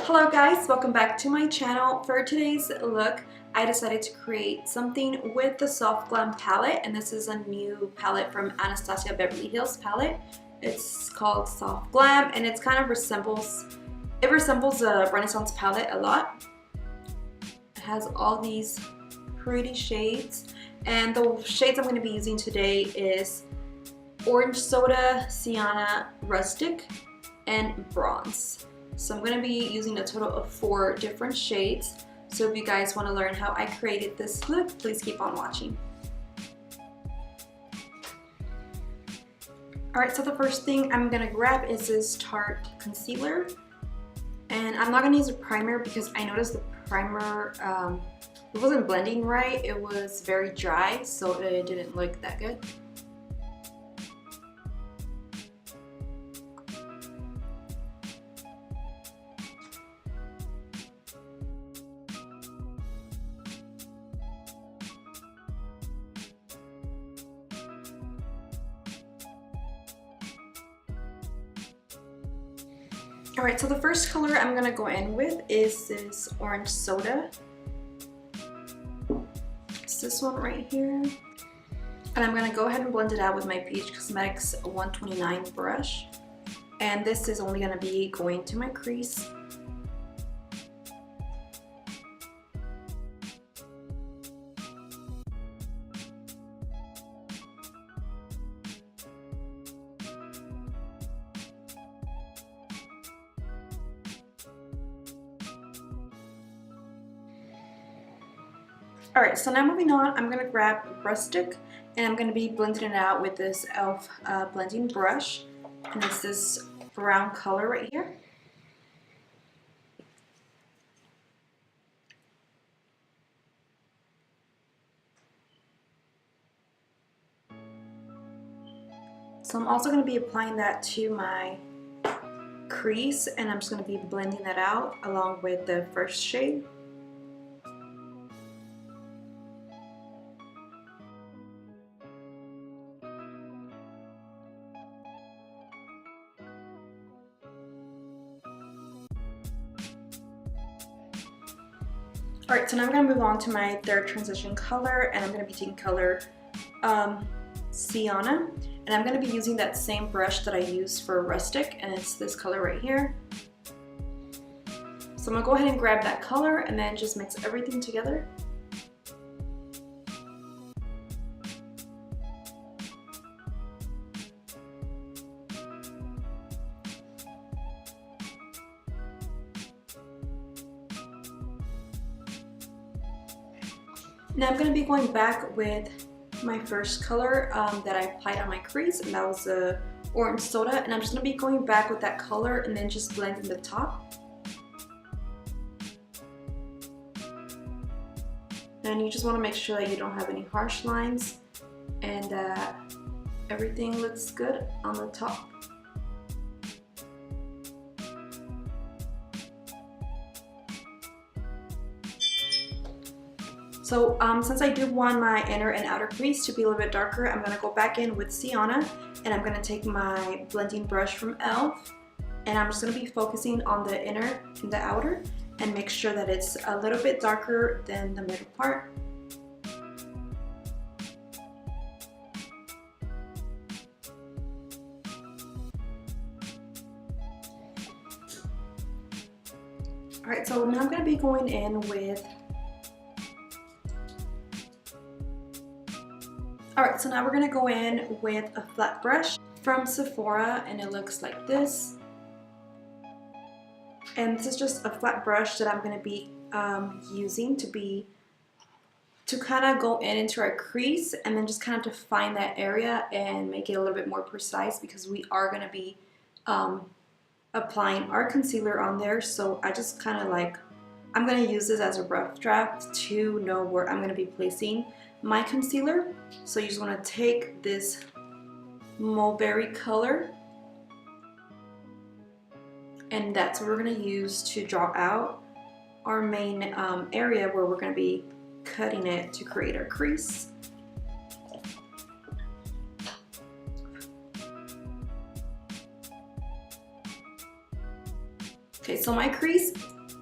Hello guys, welcome back to my channel. For today's look, I decided to create something with the Soft Glam palette, and this is a new palette from Anastasia Beverly Hills palette. It's called Soft Glam, and it kind of resembles a Renaissance palette a lot. It has all these pretty shades, and the shades I'm going to be using today is Orange Soda, Sienna, Rustic, and Bronze. So I'm going to be using a total of 4 different shades. So if you guys want to learn how I created this look, please keep on watching. Alright, so the first thing I'm going to grab is this Tarte concealer. And I'm not going to use a primer because I noticed the primer, it wasn't blending right. It was very dry, so it didn't look that good. Alright, so the first color I'm going to go in with is this Orange Soda. It's this one right here. And I'm going to go ahead and blend it out with my Peach Cosmetics 129 brush. And this is only going to be going to my crease. Alright, so now moving on, I'm going to grab Rustic, and I'm going to be blending it out with this e.l.f. Blending brush. And it's this brown color right here. So I'm also going to be applying that to my crease, and I'm just going to be blending that out along with the first shade. Alright, so now I'm going to move on to my third transition color, and I'm going to be taking color Sienna, and I'm going to be using that same brush that I used for Rustic, and it's this color right here. So I'm going to go ahead and grab that color and then just mix everything together. Now I'm going to be going back with my first color that I applied on my crease, and that was the Orange Soda, and I'm just going to be going back with that color and then just blending the top. And you just want to make sure that you don't have any harsh lines and that everything looks good on the top. So since I do want my inner and outer crease to be a little bit darker, I'm going to go back in with Sienna, and I'm going to take my blending brush from e.l.f. and I'm just going to be focusing on the inner and the outer and make sure that it's a little bit darker than the middle part. Alright, so now I'm going to be going in with Alright, so now we're going to go in with a flat brush from Sephora, and it looks like this. And this is just a flat brush that I'm going to be using to kind of go into our crease and then just kind of define that area and make it a little bit more precise, because we are going to be applying our concealer on there. So I just kind of I'm going to use this as a rough draft to know where I'm going to be placing my concealer. So you just want to take this mulberry color, and that's what we're going to use to draw out our main area where we're going to be cutting it to create our crease. Okay, so my crease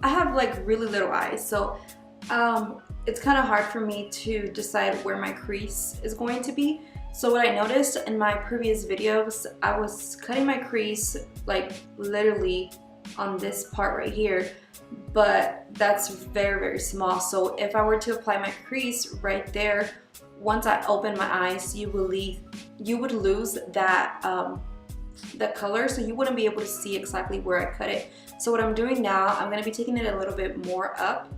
I have like really little eyes, so it's kind of hard for me to decide where my crease is going to be. So what I noticed in my previous videos, I was cutting my crease like literally on this part right here, but that's very, very small. So if I were to apply my crease right there, once I open my eyes, you would lose that the color, so you wouldn't be able to see exactly where I cut it. So what I'm doing now, I'm going to be taking it a little bit more up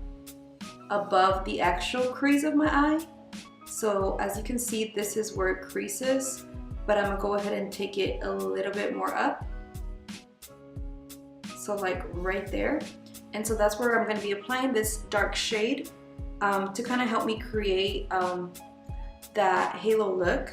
above the actual crease of my eye. So as you can see, this is where it creases, but I'm gonna go ahead and take it a little bit more up. So like right there. And so that's where I'm gonna be applying this dark shade to kind of help me create that halo look.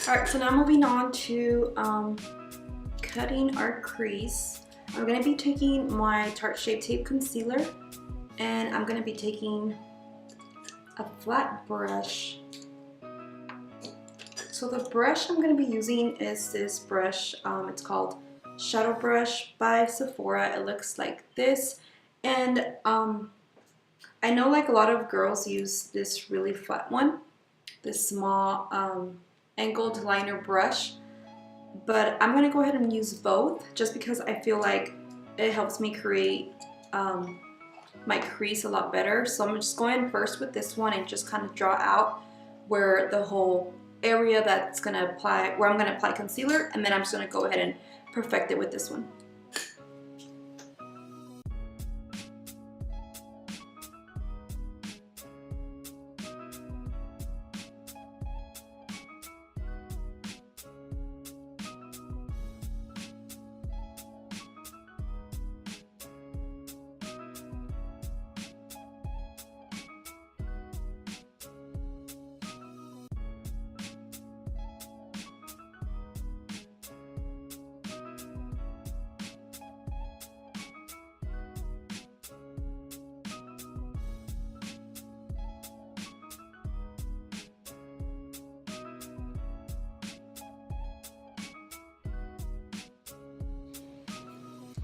Alright, so now moving on to cutting our crease. I'm going to be taking my Tarte Shape Tape Concealer, and I'm going to be taking a flat brush. So the brush I'm going to be using is this brush. It's called Shadow Brush by Sephora. It looks like this, and I know like a lot of girls use this really flat one, this small angled liner brush, but I'm gonna go ahead and use both just because I feel like it helps me create my crease a lot better. So I'm just going first with this one and just kind of draw out where the whole area that's gonna apply, where I'm gonna apply concealer, and then I'm just gonna go ahead and perfect it with this one.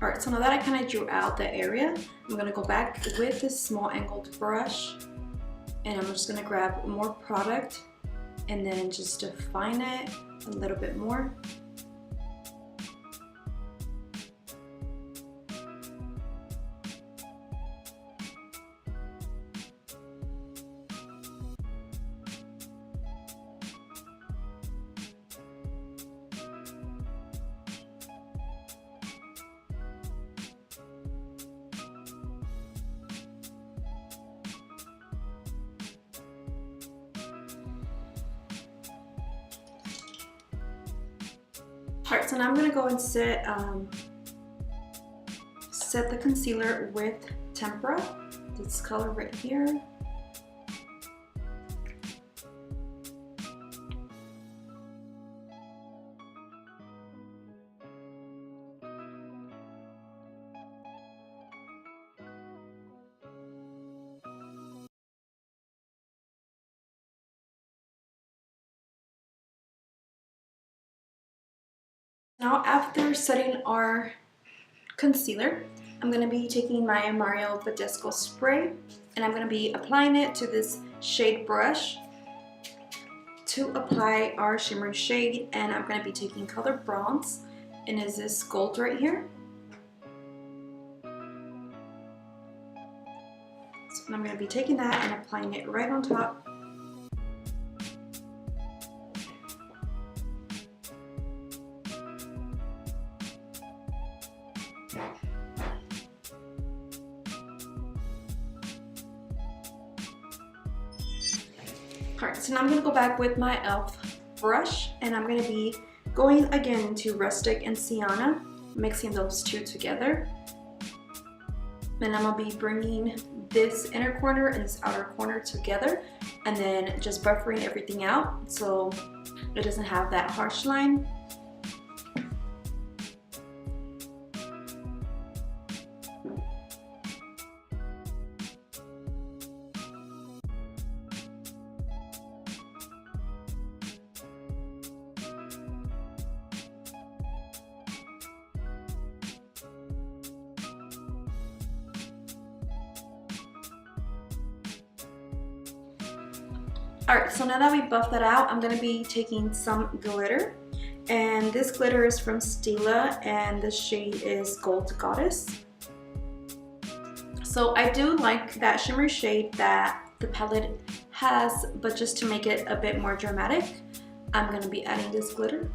Alright, so now that I kind of drew out the area, I'm going to go back with this small angled brush, and I'm just going to grab more product and then just define it a little bit more. Alright, so now I'm going to go and set the concealer with Tempera, this color right here. Now after setting our concealer, I'm going to be taking my Mario Badescu spray, and I'm going to be applying it to this shade brush to apply our shimmery shade, and I'm going to be taking color bronze, and is this gold right here. So I'm going to be taking that and applying it right on top. Alright, so now I'm going to go back with my e.l.f. brush, and I'm going to be going again into Rustic and Sienna, mixing those two together. And I'm going to be bringing this inner corner and this outer corner together, and then just buffering everything out so it doesn't have that harsh line. Alright, so now that we buffed that out, I'm going to be taking some glitter. And this glitter is from Stila, and the shade is Gold Goddess. So I do like that shimmer shade that the palette has, but just to make it a bit more dramatic, I'm going to be adding this glitter.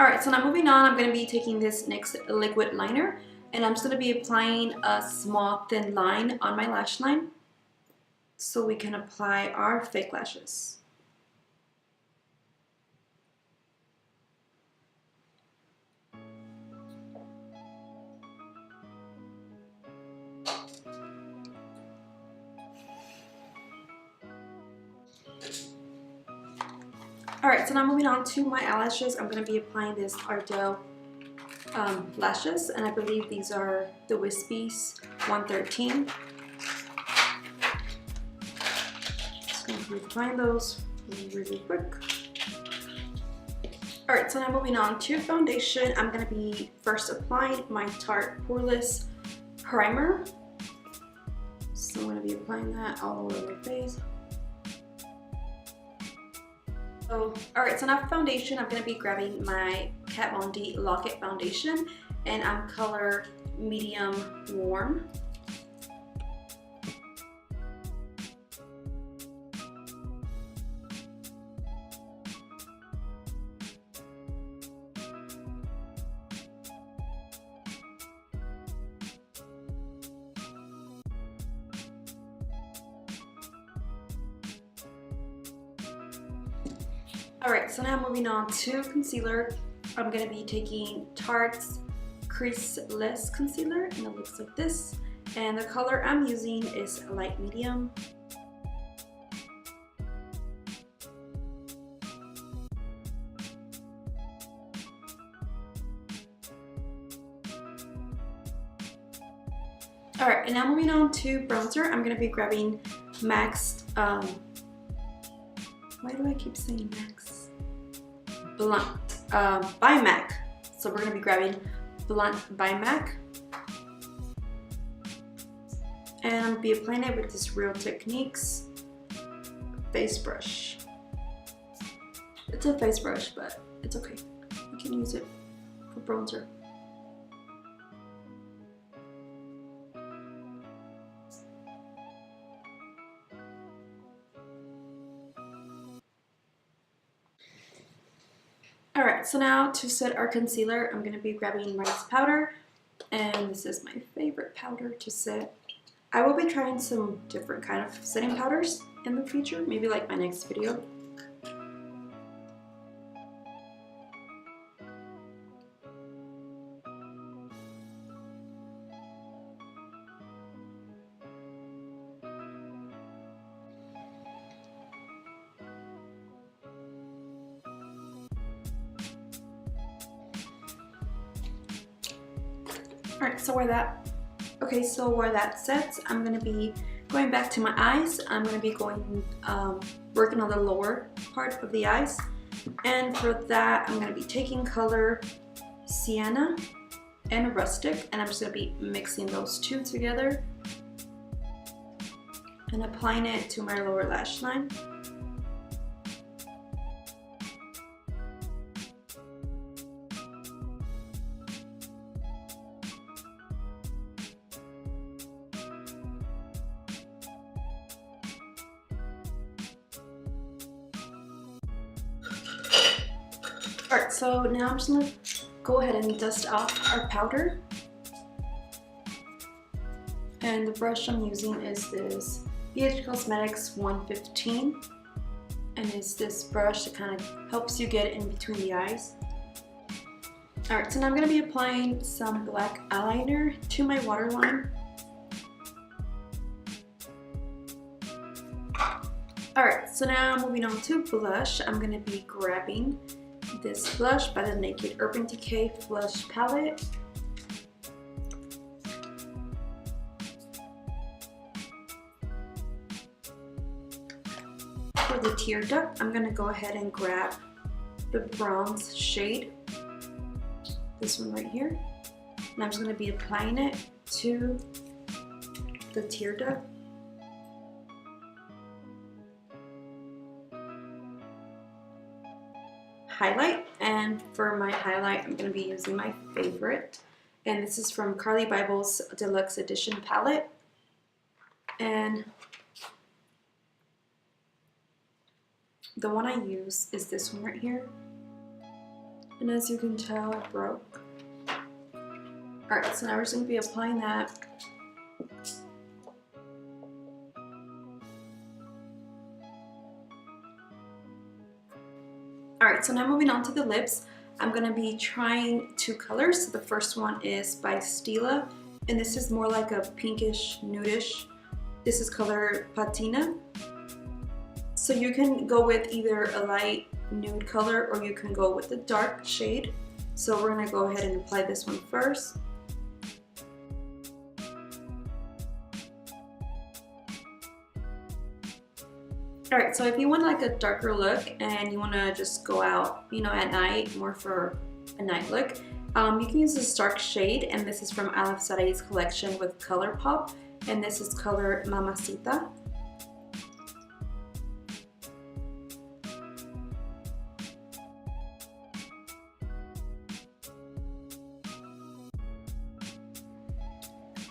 Alright, so now moving on, I'm going to be taking this NYX liquid liner, and I'm just going to be applying a small thin line on my lash line so we can apply our fake lashes. Alright, so now moving on to my eyelashes, I'm going to be applying this Ardell lashes, and I believe these are the Wispies 113. Just going to be applying those really quick. Alright, so now moving on to foundation, I'm going to be first applying my Tarte Poreless Primer. So I'm going to be applying that all over my face. Alright, so now for foundation, I'm going to be grabbing my Kat Von D Lock-It Foundation, and I'm color medium warm. Alright, so now moving on to concealer, I'm going to be taking Tarte's Creaseless Concealer, and it looks like this. And the color I'm using is light medium. Alright, and now moving on to bronzer, I'm going to be grabbing MAC's, why do I keep saying MAC's? Blunt by MAC. So we're going to be grabbing Blunt by MAC. And I'm going to be applying it with this Real Techniques face brush. It's a face brush, but it's okay. You can use it for bronzer. Alright, so now to set our concealer, I'm going to be grabbing rice powder, and this is my favorite powder to set. I will be trying some different kind of setting powders in the future, maybe like my next video. Alright, so where that sets, I'm going to be going back to my eyes. I'm going to be going working on the lower part of the eyes, and for that I'm going to be taking color Sienna and Rustic, and I'm just going to be mixing those two together and applying it to my lower lash line. Alright, so now I'm just gonna go ahead and dust off our powder. And the brush I'm using is this BH Cosmetics 115. And it's this brush that kind of helps you get in between the eyes. Alright, so now I'm going to be applying some black eyeliner to my waterline. Alright, so now moving on to blush, I'm going to be grabbing this blush by the Naked Urban Decay Blush Palette. For the tear duct, I'm going to go ahead and grab the bronze shade, this one right here, and I'm just going to be applying it to the tear duct. Highlight, and for my highlight I'm going to be using my favorite, and this is from Carly Bible's Deluxe Edition palette, and the one I use is this one right here, and as you can tell it broke. Alright, so now we're just going to be applying that. Alright, so now moving on to the lips, I'm going to be trying two colors. So the first one is by Stila, and this is more like a pinkish, nudish. This is color Patina. So you can go with either a light nude color or you can go with a dark shade. So we're going to go ahead and apply this one first. Alright, so if you want like a darker look and you want to just go out, you know, at night, more for a night look, you can use this dark shade, and this is from Alef Saray's collection with Color Pop, and this is color Mamacita.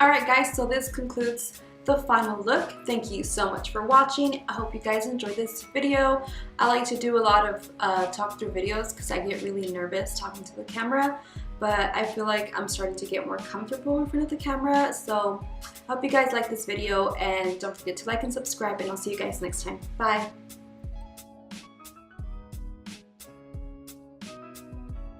Alright guys, so this concludes the final look. Thank you so much for watching. I hope you guys enjoyed this video. I like to do a lot of talk through videos because I get really nervous talking to the camera, but I feel like I'm starting to get more comfortable in front of the camera. So I hope you guys like this video, and don't forget to like and subscribe, and I'll see you guys next time. Bye!